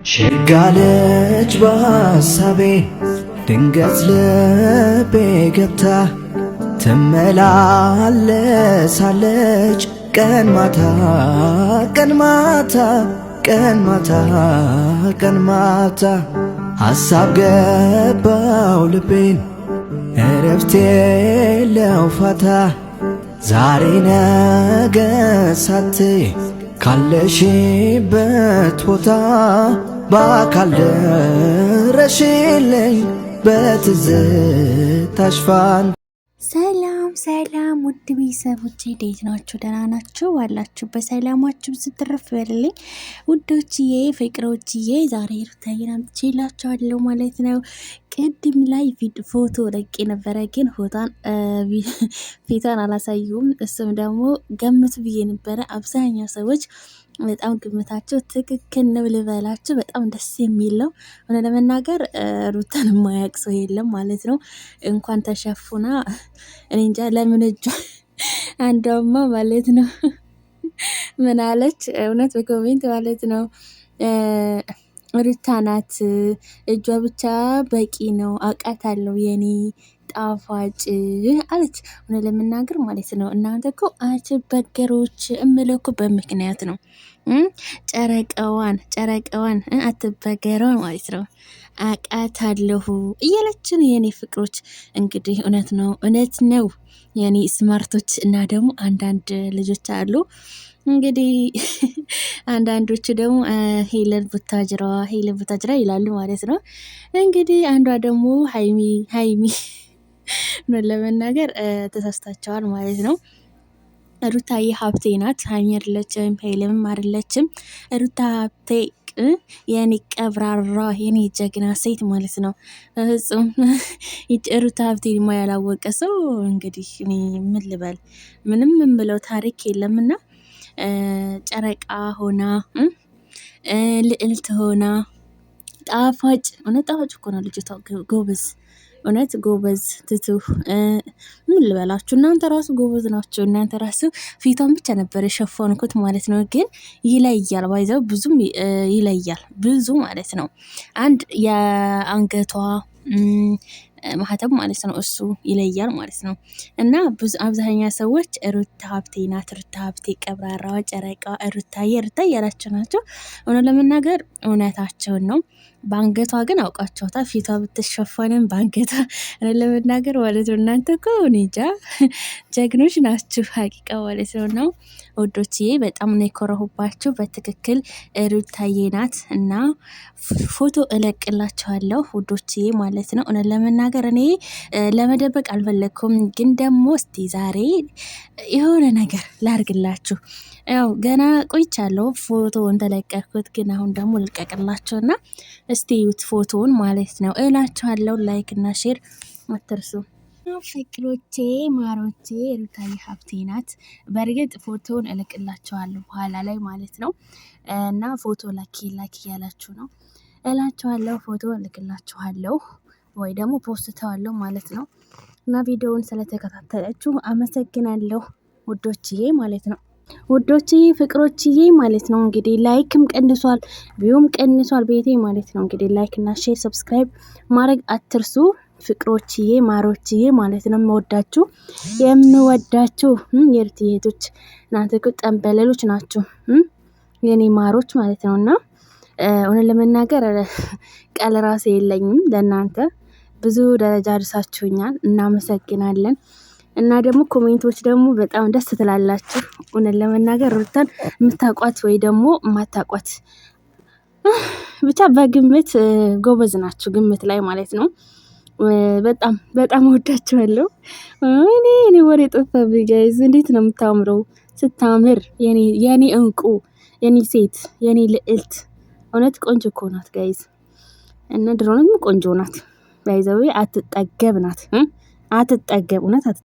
ሸጋለች በሐሳቤ ድንገት ልቤ ገብታ ትመላለሳለች ቀን ማታ ቀን ማታ ቀን ማታ ቀን ማታ ሐሳብ ገባው ልቤን እረፍቴ የለው ፋታ ዛሬ ነገ ሳትይ ካለሽበት ቦታ በአካል ድረሽልኝ በትዝታሽ ፋንታ። ሰላም ሰላም ውድ ቤተሰቦቼ እንዴት ናችሁ? ደህና ናችሁ? ዋላችሁበት ሰላማችሁ ስትረፍ በልልኝ ውዶችዬ፣ ፍቅሮችዬ። ዛሬ ሩታዬን አምጥቼላችኋለሁ ማለት ነው። ቅድም ላይ ፎቶ ለቄ ነበረ፣ ግን ፊቷን አላሳዩም። እሱም ደግሞ ገምቱ ብዬ ነበረ። አብዛኛው ሰዎች በጣም ግምታቸው ትክክል ነው ልበላችሁ። በጣም ደስ የሚል ነው። ሆነ ለመናገር ሩታን የማያውቅ ሰው የለም ማለት ነው። እንኳን ተሸፉና እኔ እንጃ ለምን እጇ አንዷማ ማለት ነው ምን አለች እውነት በኮሜንት ማለት ነው ሩታ ናት እጇ ብቻ በቂ ነው አውቃታለሁ የኔ ጣፋጭ አለች። ሆነ ለመናገር ማለት ነው እናንተ እኮ አትበገሮች እምለው እኮ በምክንያት ነው። ጨረቃዋን አትበገረዋን ማለት ነው አውቃታለሁ እያለችን የኔ ፍቅሮች። እንግዲህ እውነት ነው የኔ ስማርቶች። እና ደግሞ አንዳንድ ልጆች አሉ እንግዲህ አንዳንዶቹ ደግሞ ሄለን ቡታጅራ ይላሉ ማለት ነው። እንግዲህ አንዷ ደግሞ ሀይሚ ምን ለመናገር ተሳስታቸዋል ማለት ነው። ሩታዬ ሀብቴ ናት፣ ሀይሚ አይደለችም፣ ሄለምም አይደለችም። ሩታ ሀብቴ የኔ ቀብራራ የኔ ጀግና ሴት ማለት ነው። ፍጹም ሩታ ሀብቴ ማ ያላወቀ ሰው እንግዲህ እኔ ምን ልበል፣ ምንም የምለው ታሪክ የለምና ጨረቃ ሆና ልዕልት ሆና ጣፋጭ እውነት ጣፋጭ እኮ ነው ልጅቷ። ጎበዝ እውነት ጎበዝ ትቱ ምን ልበላችሁ እናንተ ራሱ ጎበዝ ናቸው። እናንተ ራሱ ፊቷን ብቻ ነበር የሸፈንኩት ማለት ነው። ግን ይለያል፣ ባይዘው ብዙም ይለያል ብዙ ማለት ነው። አንድ የአንገቷ ማህተም ማለት ነው እሱ ይለያል ማለት ነው። እና ብዙ አብዛኛ ሰዎች ሩታ ሀብቴ ናት፣ ሩታ ሀብቴ ቀብራራዋ ጨረቃ ሩታዬ ያላቸው ናቸው። እውነት ለመናገር እውነታቸውን ነው። በአንገቷ ግን አውቃቸዋታል። ፊቷ ብትሸፈንም በአንገቷ እውነት ለመናገር ማለት ነው። እናንተ እኮ እኔ እንጃ ጀግኖች ናችሁ ሀቂቃ ማለት ነው። ውዶችዬ በጣም ነው የኮረሁባችሁ። በትክክል ሩታዬ ናት እና ፎቶ እለቅላችኋለሁ ውዶችዬ ማለት ነው። እውነት ለመናገር እኔ ለመደበቅ አልፈለግኩም፣ ግን ደግሞ እስቲ ዛሬ የሆነ ነገር ላርግላችሁ። ያው ገና ቆይቻለሁ ፎቶውን ተለቀኩት፣ ግን አሁን ደግሞ ልቀቅላችሁና እስቲ ዩት ፎቶውን ማለት ነው እላችኋለሁ። ላይክ እና ሼር አትርሱ ፍቅሮቼ ማሮቼ። ሩታዬ ሀብቴ ናት። በእርግጥ ፎቶውን እልቅላችኋለሁ በኋላ ላይ ማለት ነው። እና ፎቶ ላኪ እያላችሁ ነው እላችኋለሁ። ፎቶ እልቅላችኋለሁ ወይ ደግሞ ፖስተዋለሁ ማለት ነው። እና ቪዲዮውን ስለተከታተላችሁ አመሰግናለሁ ውዶችዬ ማለት ነው። ውዶችዬ ፍቅሮችዬ ማለት ነው። እንግዲህ ላይክም ቀንሷል፣ ቪውም ቀንሷል ቤቴ ማለት ነው። እንግዲህ ላይክ እና ሼር ሰብስክራይብ ማድረግ አትርሱ ፍቅሮችዬ ማሮችዬ ማለት ነው። የምወዳችሁ የርትዬቶች እናንተ እኮ ጠንበለሎች ናችሁ የኔ ማሮች ማለት ነው። እና እውነት ለመናገር ቃል ራሴ የለኝም ለእናንተ። ብዙ ደረጃ አድርሳችሁኛል፣ እናመሰግናለን። እና ደግሞ ኮሜንቶች ደግሞ በጣም ደስ ትላላችሁ። እውነት ለመናገር ሩታን የምታውቋት ወይ ደግሞ የማታውቋት ብቻ በግምት ጎበዝ ናችሁ፣ ግምት ላይ ማለት ነው። በጣም በጣም ወዳችኋለሁ። እኔ ወሬ ጠፋብኝ ጋይዝ። እንዴት ነው የምታምረው! ስታምር የኔ እንቁ፣ የኔ ሴት፣ የኔ ልዕልት። እውነት ቆንጆ እኮ ናት ጋይዝ። እና ድሮንም ቆንጆ ናት። ባይዘዌ አትጠገብ ናት፣ አትጠገብ እውነት